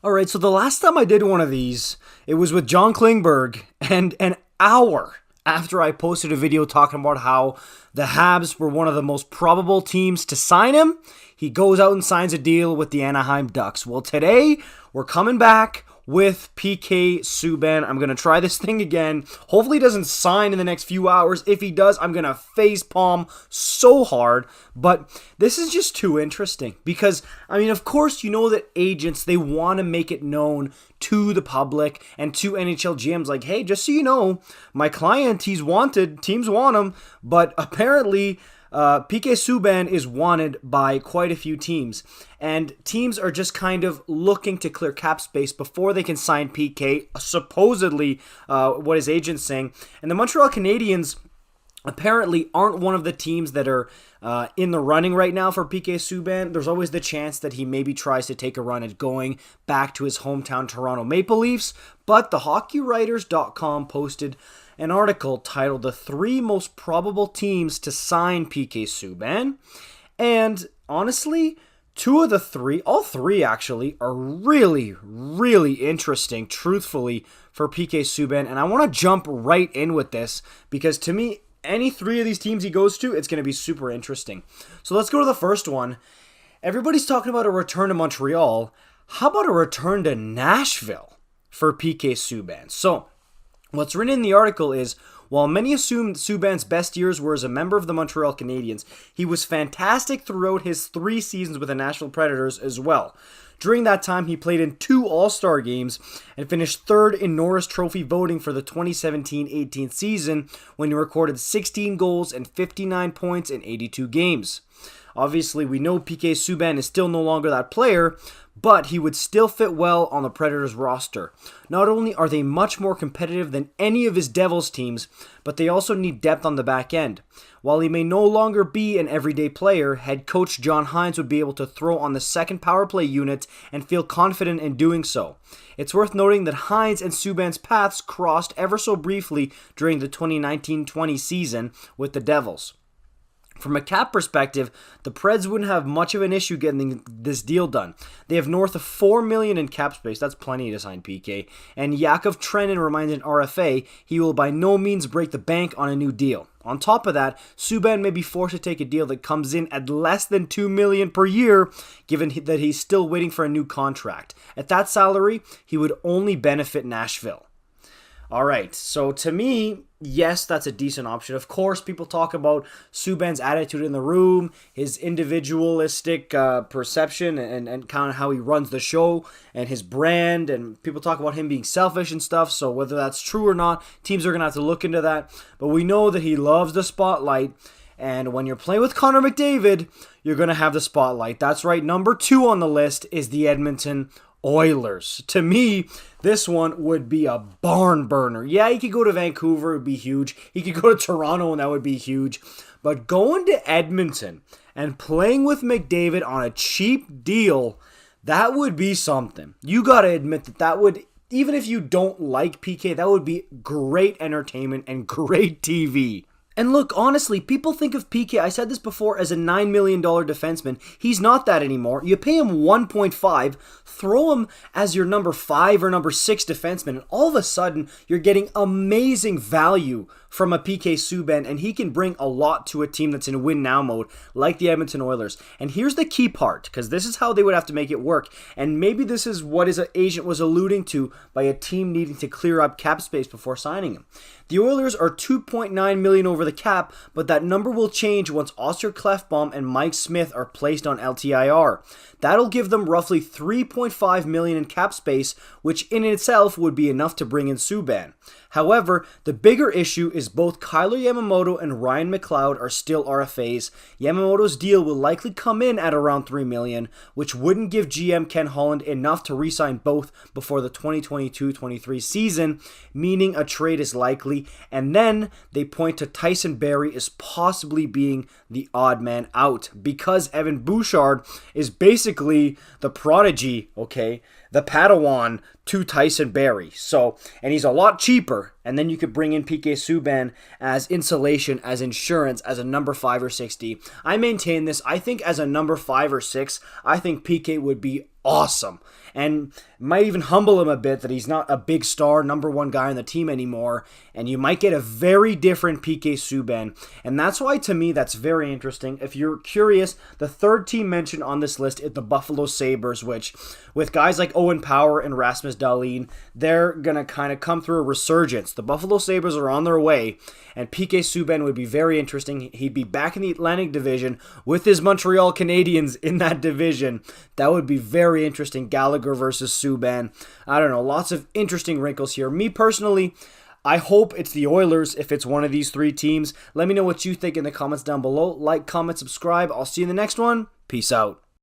All right, so the last time I did one of these, it was with John Klingberg, and an hour after I posted a video talking about how the Habs were one of the most probable teams to sign him, he goes out and signs a deal with the Anaheim Ducks. Well, today, we're coming back with PK Subban. I'm going to try this thing again. Hopefully he doesn't sign in the next few hours. If he does, I'm going to facepalm so hard. But this is just too interesting because, I mean, of course, you know that agents, they want to make it known to the public and to NHL GMs like, hey, just so you know, my client, he's wanted, teams want him, but apparently PK Subban is wanted by quite a few teams, and teams are just kind of looking to clear cap space before they can sign PK, supposedly what his agent's saying. And the Montreal Canadiens apparently aren't one of the teams that are in the running right now for PK Subban. There's always the chance that he maybe tries to take a run at going back to his hometown Toronto Maple Leafs, but the HockeyWriters.com posted an article titled The 3 Most Probable Teams to Sign PK Subban. And honestly, two of the three, all three actually, are really, really interesting, truthfully, for PK Subban. And I want to jump right in with this because to me, any three of these teams he goes to, it's going to be super interesting. So let's go to the first one. Everybody's talking about a return to Montreal. How about a return to Nashville for PK Subban? So what's written in the article is, while many assumed Subban's best years were as a member of the Montreal Canadiens, he was fantastic throughout his 3 seasons with the Nashville Predators as well. During that time, he played in 2 All-Star games and finished 3rd in Norris Trophy voting for the 2017-18 season when he recorded 16 goals and 59 points in 82 games. Obviously, we know PK Subban is still no longer that player, but he would still fit well on the Predators roster. Not only are they much more competitive than any of his Devils teams, but they also need depth on the back end. While he may no longer be an everyday player, head coach John Hynes would be able to throw on the second power play unit and feel confident in doing so. It's worth noting that Hynes and Subban's paths crossed ever so briefly during the 2019-20 season with the Devils. From a cap perspective, the Preds wouldn't have much of an issue getting this deal done. They have north of $4 million in cap space. That's plenty to sign PK. And Yakov Trenin reminds an RFA he will by no means break the bank on a new deal. On top of that, Subban may be forced to take a deal that comes in at less than $2 million per year, given that he's still waiting for a new contract. At that salary, he would only benefit Nashville. All right, so to me, yes, that's a decent option. Of course, people talk about Subban's attitude in the room, his individualistic perception, and kind of how he runs the show, and his brand, and people talk about him being selfish and stuff, so whether that's true or not, teams are going to have to look into that. But we know that he loves the spotlight, and when you're playing with Connor McDavid, you're going to have the spotlight. That's right, number 2 on the list is the Edmonton Oilers. To me, this one would be a barn burner. Yeah, he could go to Vancouver, it would be huge. He could go to Toronto, and that would be huge. But going to Edmonton and playing with McDavid on a cheap deal, that would be something. You got to admit that would, even if you don't like PK, that would be great entertainment and great TV. And look, honestly, people think of PK, I said this before, as a $9 million defenseman. He's not that anymore. You pay him $1.5, throw him as your number 5 or number 6 defenseman, and all of a sudden, you're getting amazing value from a PK Subban, and he can bring a lot to a team that's in win-now mode, like the Edmonton Oilers. And here's the key part, because this is how they would have to make it work, and maybe this is what his agent was alluding to by a team needing to clear up cap space before signing him. The Oilers are $2.9 million over the cap, but that number will change once Oscar Klefbom and Mike Smith are placed on LTIR. That'll give them roughly $3.5 million in cap space, which in itself would be enough to bring in Subban. However, the bigger issue is both Kyler Yamamoto and Ryan McLeod are still RFAs. Yamamoto's deal will likely come in at around $3 million, which wouldn't give GM Ken Holland enough to re-sign both before the 2022-23 season, meaning a trade is likely. And then they point to Tyson Barrie as possibly being the odd man out because Evan Bouchard is basically the prodigy, the Padawan to Tyson Barrie. So, and he's a lot cheaper. And then you could bring in PK Subban as insulation, as insurance, as a number 5 or 6D. I maintain this. I think as a number 5 or 6, I think PK would be awesome. And might even humble him a bit that he's not a big star, number one guy on the team anymore. And you might get a very different PK Subban. And that's why, to me, that's very interesting. If you're curious, the third team mentioned on this list is the Buffalo Sabres, which, with guys like Owen Power and Rasmus Dahlin, they're going to kind of come through a resurgence. The Buffalo Sabres are on their way, and PK Subban would be very interesting. He'd be back in the Atlantic Division with his Montreal Canadiens in that division. That would be very interesting. Gallagher versus Subban. I don't know, lots of interesting wrinkles here. Me personally, I hope it's the Oilers if it's one of these three teams. Let me know what you think in the comments down below. Like, comment, subscribe. I'll see you in the next one. Peace out.